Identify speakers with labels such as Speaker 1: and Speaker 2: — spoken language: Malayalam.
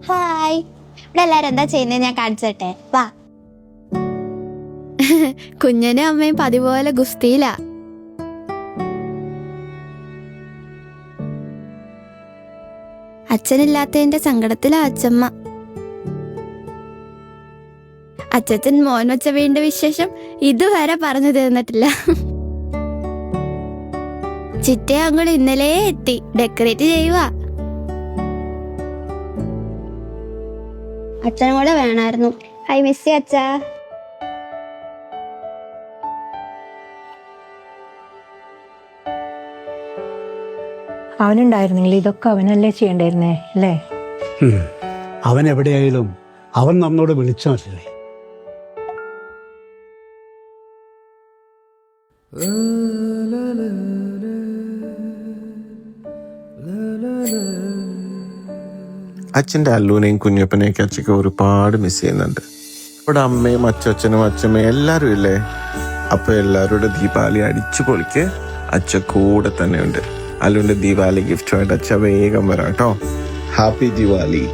Speaker 1: ഹായ്, ഇവിടെ എല്ലാരും എന്താ ചെയ്യുന്നത് ഞാൻ കാണിച്ചട്ടെ, വാ.
Speaker 2: കുഞ്ഞനും അമ്മയും പതിപോലെ ഗുസ്തിയിലാ. അച്ഛനില്ലാത്തതിന്റെ സങ്കടത്തിലാ അച്ഛമ്മ. അച്ഛൻ മോൻ വെച്ച വീണ്ടും വിശേഷം ഇതുവരെ പറഞ്ഞു തീർന്നിട്ടില്ല. ചിറ്റേ അങ്ങോട്ട് ഇന്നലെ എത്തി, ഡെക്കറേറ്റ് ചെയ്യുക.
Speaker 1: അച്ഛനും കൂടെ വേണമായിരുന്നു. ഐ മിസ് യു അച്ഛാ.
Speaker 3: അവനുണ്ടായിരുന്നെങ്കിൽ ഇതൊക്കെ അവനല്ലേ ചെയ്യണ്ടായിരുന്നേ അല്ലേ?
Speaker 4: അവൻ എവിടെയായാലും അവൻ നമ്മോട് വിളിച്ചാലേ.
Speaker 5: അച്ഛൻ്റെ അല്ലൂനെയും കുഞ്ഞപ്പനെയൊക്കെ അച്ഛക്ക് ഒരുപാട് മിസ് ചെയ്യുന്നുണ്ട്. ഇവിടെ അമ്മയും അച്ഛനും അച്ഛമ്മയും എല്ലാവരും ഇല്ലേ. അപ്പൊ എല്ലാവരുടെ ദീപാവലി അടിച്ചു പൊളിക്ക് അച്ഛ കൂടെ തന്നെ ഉണ്ട്. അല്ലുവിന്റെ ദീപാവലി ഗിഫ്റ്റുമായിട്ട് അച്ഛ വേഗം വരാം കേട്ടോ. ഹാപ്പി ദിവാലി.